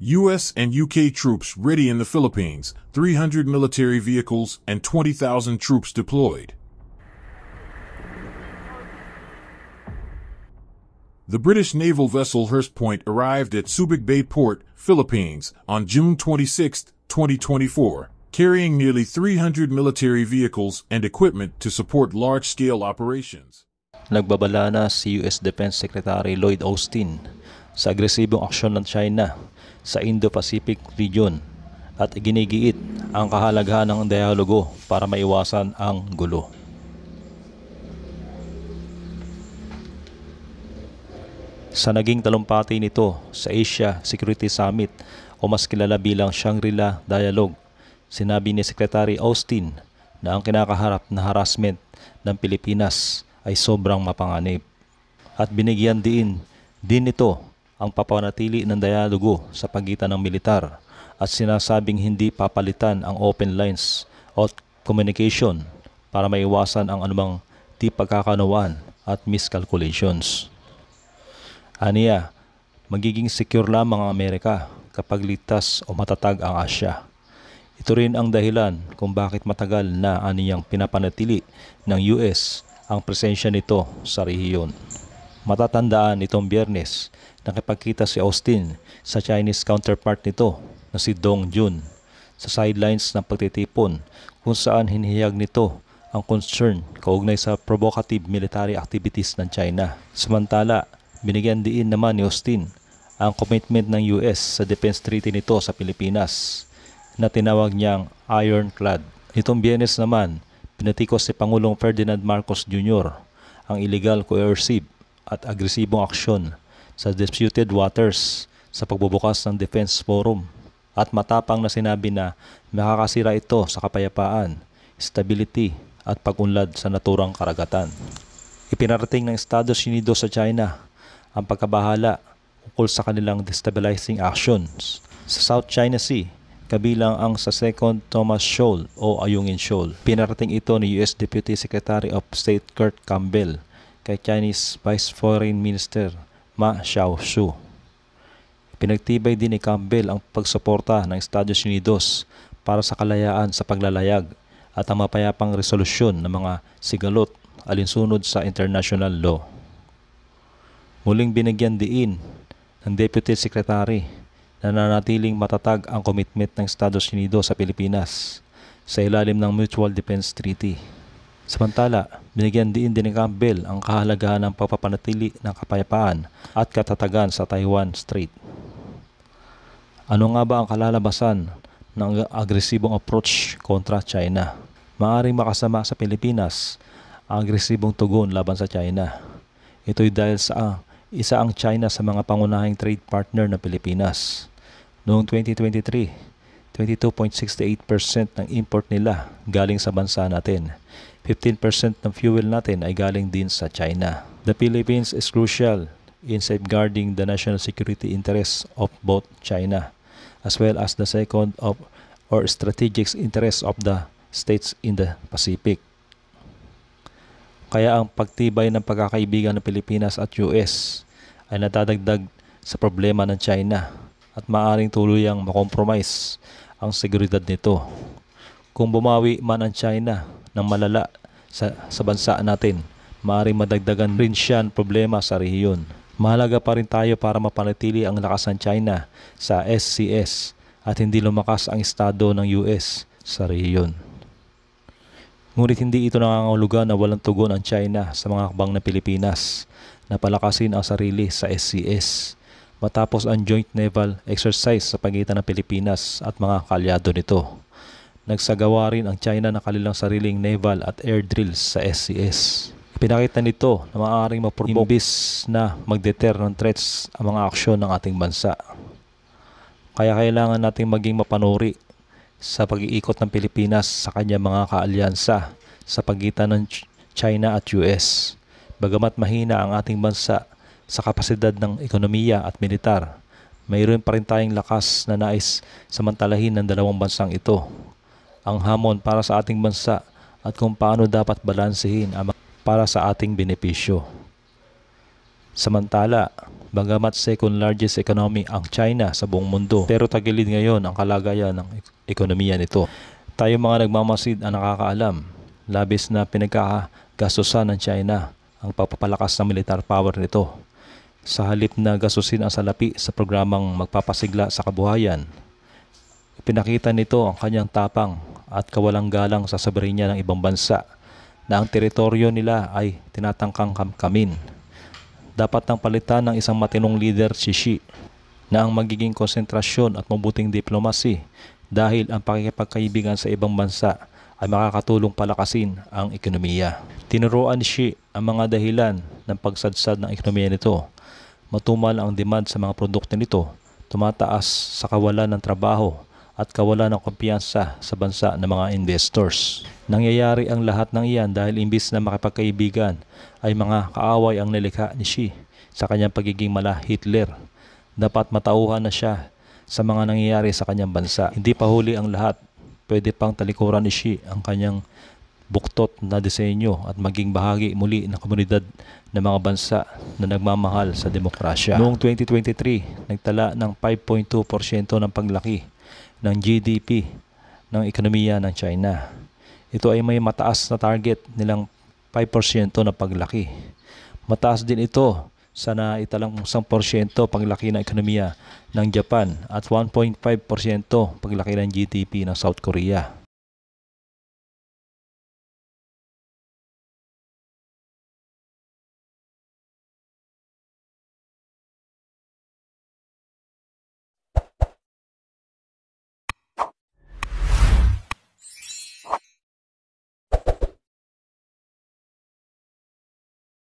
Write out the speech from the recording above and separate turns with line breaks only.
U.S. and U.K. troops ready in the Philippines, 300 military vehicles and 20,000 troops deployed. The British naval vessel Hurst Point arrived at Subic Bay Port, Philippines, on June 26, 2024, carrying nearly 300 military vehicles and equipment to support large-scale operations.
Nagbabala na si US Defense Secretary Lloyd Austin sa agresibong aksyon ng China sa Indo-Pacific region at iginigiit ang kahalagahan ng dialogo para maiwasan ang gulo. Sa naging talumpati nito sa Asia Security Summit o mas kilala bilang Shangri-La Dialogue, sinabi ni Secretary Austin na ang kinakaharap na harassment ng Pilipinas ay sobrang mapanganib at binigyan din ito ang papanatili ng dialogo sa pagitan ng militar at sinasabing hindi papalitan ang open lines of communication para maiwasan ang anumang di pagkakaunawaan at miscalculations. Aniya, magiging secure lamang ang Amerika kapag ligtas o matatag ang Asya. Ito rin ang dahilan kung bakit matagal na aniyang pinapanatili ng US ang presensya nito sa rehiyon. Matatandaan itong Biyernes, nakipagkita si Austin sa Chinese counterpart nito na si Dong Jun sa sidelines ng pagtitipon kung saan hinihiyag nito ang concern kaugnay sa provocative military activities ng China. Samantala, binigyan din naman ni Austin ang commitment ng US sa defense treaty nito sa Pilipinas na tinawag niyang ironclad. Nitong Biyernes naman, pinatikos si Pangulong Ferdinand Marcos Jr. ang illegal, coercive at agresibong aksyon sa disputed waters sa pagbubukas ng Defense Forum at matapang na sinabi na makakasira ito sa kapayapaan, stability at pag-unlad sa naturang karagatan. Ipinarating ng Estados Unidos sa China ang pagkabahala ukol sa kanilang destabilizing actions sa South China Sea, kabilang ang sa Second Thomas Shoal o Ayungin Shoal. Pinarating ito ni US Deputy Secretary of State Kurt Campbell kay Chinese Vice Foreign Minister Ma Xiaoshu. Pinagtibay din ni Campbell ang pagsuporta ng Estados Unidos para sa kalayaan sa paglalayag at ang mapayapang resolusyon ng mga sigalot alinsunod sa international law. Muling binigyan diin ng Deputy Secretary na nanatiling matatag ang commitment ng Estados Unidos sa Pilipinas sa ilalim ng Mutual Defense Treaty. Samantala, binigyan din ni Campbell ang kahalagahan ng pagpapanatili ng kapayapaan at katatagan sa Taiwan Strait. Ano nga ba ang kalalabasan ng agresibong approach kontra China? Maaaring makasama sa Pilipinas ang agresibong tugon laban sa China. Ito'y dahil sa isa ang China sa mga pangunahing trade partner ng Pilipinas. Noong 2023, 22.68% ng import nila galing sa bansa natin. 15% ng fuel natin ay galing din sa China. The Philippines is crucial in safeguarding the national security interests of both China as well as the second of or strategic interests of the states in the Pacific. Kaya ang pagtibay ng pagkakaibigan ng Pilipinas at US ay nadadagdag sa problema ng China at maaaring tuluyang makompromise ang seguridad nito. Kung bumawi man ang China ng malala sa bansa natin, maaaring madagdagan rin siya ang problema sa rehiyon. Mahalaga pa rin tayo para mapanatili ang lakas ng China sa SCS at hindi lumakas ang estado ng US sa rehiyon. Ngunit hindi ito nangangahulugan na walang tugon ang China sa mga hakbang ng Pilipinas na palakasin ang sarili sa SCS matapos ang joint naval exercise sa pagitan ng Pilipinas at mga kaalyado nito. Nagsagawa rin ang China ng kanilang sariling naval at air drills sa SCS. Pinakita nito na maaaring maprovoke imbis na magdeter ng threats ang mga aksyon ng ating bansa. Kaya kailangan nating maging mapanuri sa pag-iikot ng Pilipinas sa kanyang mga kaalyansa sa pagitan ng China at US. Bagamat mahina ang ating bansa sa kapasidad ng ekonomiya at militar, mayroon pa rin tayong lakas na nais samantalahin ng dalawang bansang ito. Ang hamon para sa ating bansa at kung paano dapat balansehin ang para sa ating benepisyo. Samantala, Bagamat second largest economy ang China sa buong mundo, pero tagilid ngayon ang kalagayan ng ekonomiya nito. Tayo mga nagmamasid ang nakakaalam, labis na pinagkakagastusan ng China ang pagpapalakas ng militar power nito. Sa halip na gastusin ang salapi sa programang magpapasigla sa kabuhayan, pinakita nito ang kanyang tapang at kawalang galang sa soberenya ng ibang bansa na ang teritoryo nila ay tinatangkang kamkamin. Dapat nang palitan ng isang matinong leader si Xi na ang magiging konsentrasyon at mabuting diplomasi dahil ang pakikipagkaibigan sa ibang bansa ay makakatulong palakasin ang ekonomiya. Tinuruan ni Xi ang mga dahilan ng pagsadsad ng ekonomiya nito. Matumal ang demand sa mga produkto nito, tumataas sa kawalan ng trabaho at kawalan ng kumpiyansa sa bansa ng mga investors. Nangyayari ang lahat ng iyan dahil imbis na makipagkaibigan ay mga kaaway ang nilikha ni Xi sa kanyang pagiging mala Hitler. Dapat matauhan na siya sa mga nangyayari sa kanyang bansa. Hindi pa huli ang lahat. Pwede pang talikuran ni Xi ang kanyang buktot na disenyo at maging bahagi muli ng komunidad ng mga bansa na nagmamahal sa demokrasya. Noong 2023, nagtala ng 5.2% ng paglaki ng GDP ng ekonomiya ng China. Ito ay may mataas na target nilang 5% na paglaki. Mataas din ito sa naitalang 10% paglaki ng ekonomiya ng Japan at 1.5% paglaki ng GDP ng South Korea.